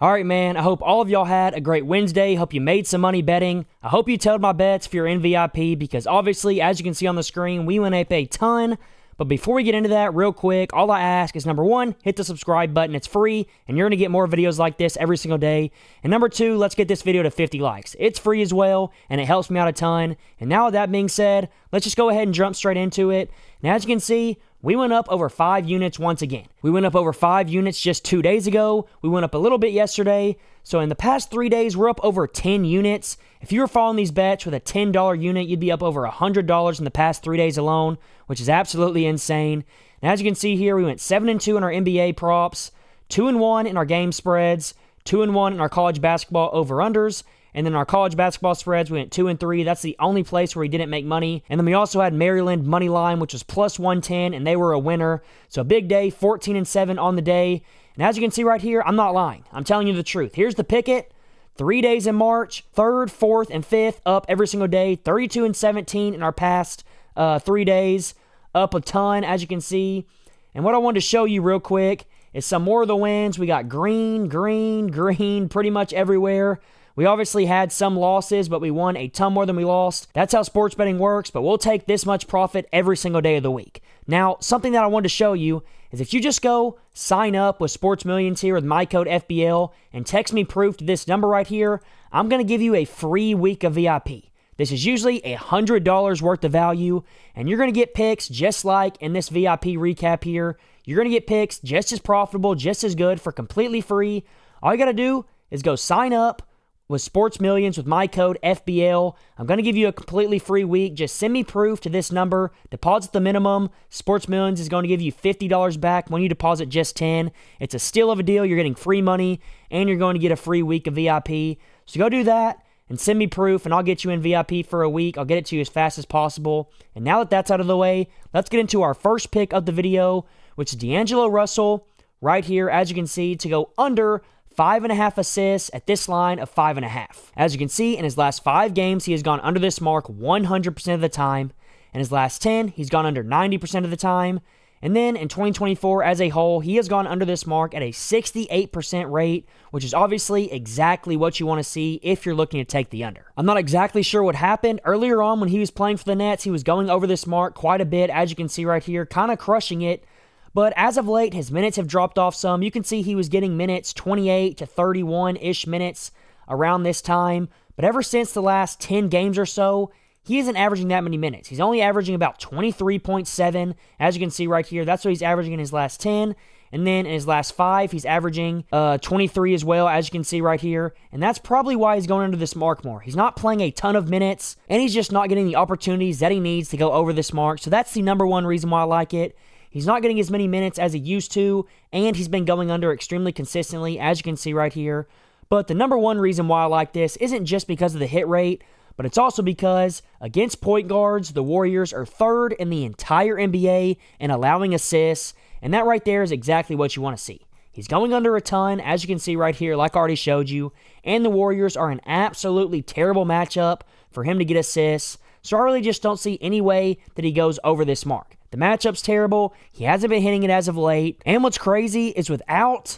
All right, man, I hope all of y'all had a great Wednesday. Hope you made some money betting. I hope you tailed my bets if you're in VIP because obviously, as you can see on the screen, we went up a ton. But before we get into that, real quick, all I ask is number one, hit the subscribe button. It's free, and you're going to get more videos like this every single day. And number two, let's get this video to 50 likes. It's free as well, and it helps me out a ton. And now with that being said, let's just go ahead and jump straight into it. Now, as you can see, we went up over 5 units once again. We went up over 5 units just 2 days ago. We went up a little bit yesterday. So in the past 3 days, we're up over 10 units. If you were following these bets with a $10 unit, you'd be up over $100 in the past 3 days alone, which is absolutely insane. And as you can see here, we went 7-2 in our NBA props, 2-1 in our game spreads, 2-1 in our college basketball over-unders, and then our college basketball spreads, we went 2-3. That's the only place where we didn't make money. And then we also had Maryland money line, which was plus 110, and they were a winner. So big day, 14-7 on the day. And as you can see right here, I'm not lying. I'm telling you the truth. Here's the picket. 3 days in March, 3rd, 4th, and 5th, up every single day. 32-17 in our past 3 days, up a ton, as you can see. And what I wanted to show you real quick is some more of the wins. We got green, pretty much everywhere. We obviously had some losses, but we won a ton more than we lost. That's how sports betting works, but we'll take this much profit every single day of the week. Now, something that I wanted to show you is if you just go sign up with Sports Millions here with my code FBL and text me proof to this number right here, I'm going to give you a free week of VIP. This is usually $100 worth of value, and you're going to get picks just like in this VIP recap here. You're going to get picks just as profitable, just as good for completely free. All you got to do is go sign up with Sports Millions with my code FBL. I'm going to give you a completely free week. Just send me proof to this number. Deposit the minimum. Sports Millions is going to give you $50 back when you deposit just $10. It's a steal of a deal. You're getting free money, and you're going to get a free week of VIP. So go do that and send me proof, and I'll get you in VIP for a week. I'll get it to you as fast as possible. And now that that's out of the way, let's get into our first pick of the video, which is D'Angelo Russell right here, as you can see, to go under 5.5 assists at this line of 5.5. As you can see, in his last 5 games, he has gone under this mark 100% of the time. In his last 10, he's gone under 90% of the time. And then in 2024 as a whole, he has gone under this mark at a 68% rate, which is obviously exactly what you want to see if you're looking to take the under. I'm not exactly sure what happened. Earlier on when he was playing for the Nets, he was going over this mark quite a bit, as you can see right here, kind of crushing it. But as of late, his minutes have dropped off some. You can see he was getting minutes, 28 to 31-ish minutes around this time. But ever since the last 10 games or so, he isn't averaging that many minutes. He's only averaging about 23.7. As you can see right here, that's what he's averaging in his last 10. And then in his last 5, he's averaging 23 as well, as you can see right here. And that's probably why he's going under this mark more. He's not playing a ton of minutes, and he's just not getting the opportunities that he needs to go over this mark. So that's the number one reason why I like it. He's not getting as many minutes as he used to, and he's been going under extremely consistently, as you can see right here. But the number one reason why I like this isn't just because of the hit rate, but it's also because against point guards, the Warriors are 3rd in the entire NBA in allowing assists, and that right there is exactly what you want to see. He's going under a ton, as you can see right here, like I already showed you, and the Warriors are an absolutely terrible matchup for him to get assists, so I really just don't see any way that he goes over this mark. The matchup's terrible. He hasn't been hitting it as of late. And what's crazy is without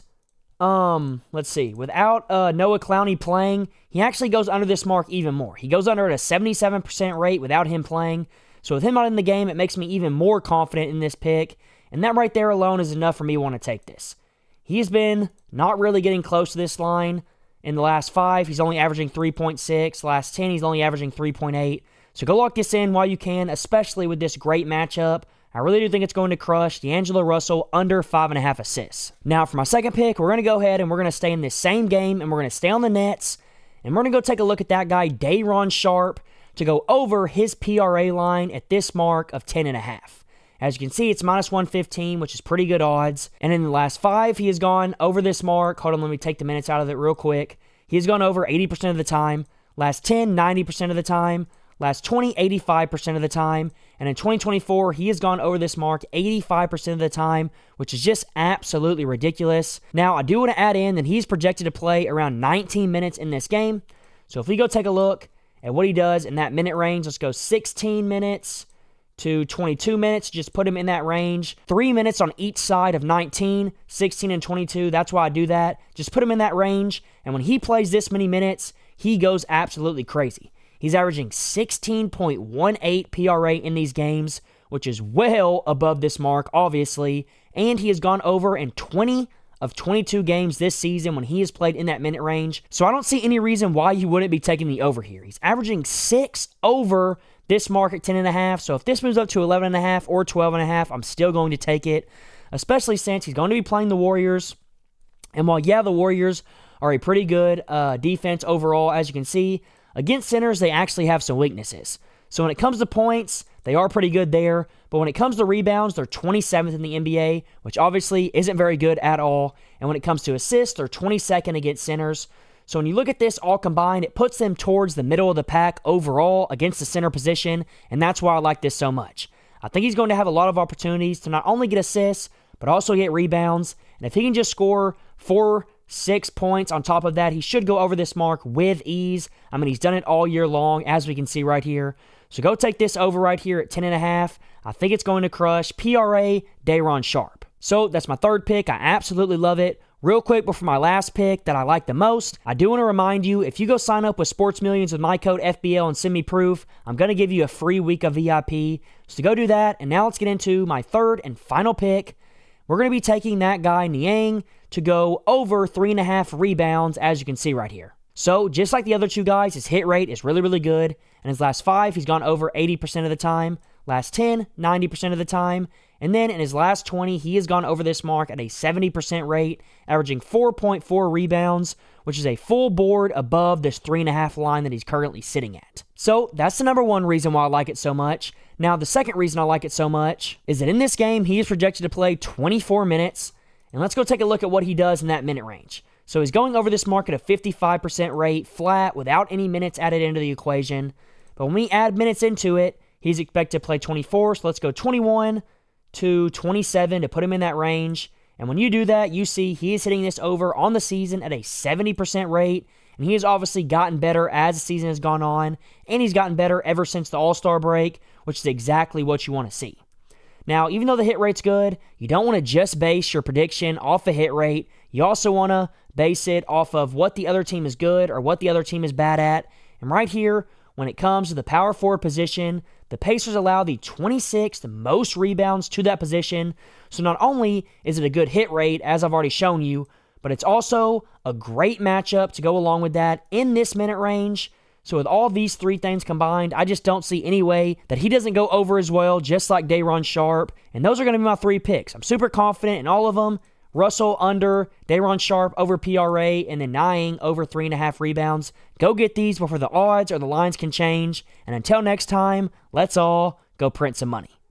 Noah Clowney playing, he actually goes under this mark even more. He goes under at a 77% rate without him playing. So with him out in the game, it makes me even more confident in this pick. And that right there alone is enough for me to want to take this. He's been not really getting close to this line. In the last 5, he's only averaging 3.6. Last 10, he's only averaging 3.8. So go lock this in while you can, especially with this great matchup. I really do think it's going to crush D'Angelo Russell under 5.5 assists. Now, for my second pick, we're going to go ahead and we're going to stay in this same game, and we're going to stay on the Nets, and we're going to go take a look at that guy, Day'Ron Sharpe, to go over his PRA line at this mark of 10.5. As you can see, it's minus 115, which is pretty good odds. And in the last 5, he has gone over this mark. Hold on, let me take the minutes out of it real quick. He has gone over 80% of the time. Last 10, 90% of the time. Last 20, 85% of the time. And in 2024, he has gone over this mark 85% of the time, which is just absolutely ridiculous. Now, I do want to add in that he's projected to play around 19 minutes in this game. So if we go take a look at what he does in that minute range, let's go 16 minutes, to 22 minutes. Just put him in that range. 3 minutes on each side of 19, 16, and 22. That's why I do that. Just put him in that range. And when he plays this many minutes, he goes absolutely crazy. He's averaging 16.18 PRA in these games, which is well above this mark, obviously. And he has gone over in 20 of 22 games this season when he has played in that minute range. So I don't see any reason why you wouldn't be taking the over here. He's averaging 6 over this mark at 10.5. So if this moves up to 11.5 or 12.5, I'm still going to take it, especially since he's going to be playing the Warriors. And while, yeah, the Warriors are a pretty good defense overall, as you can see, against centers, they actually have some weaknesses. So when it comes to points, they are pretty good there. But when it comes to rebounds, they're 27th in the NBA, which obviously isn't very good at all. And when it comes to assists, they're 22nd against centers. So when you look at this all combined, it puts them towards the middle of the pack overall against the center position. And that's why I like this so much. I think he's going to have a lot of opportunities to not only get assists, but also get rebounds. And if he can just score 4-6 points on top of that, he should go over this mark with ease. I mean, he's done it all year long, as we can see right here. So go take this over right here at 10.5. I think it's going to crush. PRA, Day'Ron Sharpe. So that's my third pick. I absolutely love it. Real quick before my last pick that I like the most, I do want to remind you, if you go sign up with Sports Millions with my code FBL and send me proof, I'm going to give you a free week of VIP. So go do that. And now let's get into my third and final pick. We're going to be taking that guy, Niang, to go over 3.5 rebounds, as you can see right here. So, just like the other two guys, his hit rate is really, really good. In his last 5, he's gone over 80% of the time. Last 10, 90% of the time. And then in his last 20, he has gone over this mark at a 70% rate, averaging 4.4 rebounds, which is a full board above this 3.5 line that he's currently sitting at. So, that's the number one reason why I like it so much. Now, the second reason I like it so much is that in this game, he is projected to play 24 minutes. And let's go take a look at what he does in that minute range. So he's going over this mark at a 55% rate, flat, without any minutes added into the equation. But when we add minutes into it, he's expected to play 24. So let's go 21 to 27 to put him in that range. And when you do that, you see he is hitting this over on the season at a 70% rate. And he has obviously gotten better as the season has gone on. And he's gotten better ever since the All-Star break, which is exactly what you want to see. Now, even though the hit rate's good, you don't want to just base your prediction off a hit rate. You also want to base it off of what the other team is good or what the other team is bad at. And right here, when it comes to the power forward position, the Pacers allow the 26th most rebounds to that position. So not only is it a good hit rate, as I've already shown you, but it's also a great matchup to go along with that in this minute range. So with all these three things combined, I just don't see any way that he doesn't go over as well, just like Day'Ron Sharpe. And those are going to be my 3 picks. I'm super confident in all of them. Russell under, Day'Ron Sharpe over PRA, and then Niang over 3.5 rebounds. Go get these before the odds or the lines can change. And until next time, let's all go print some money.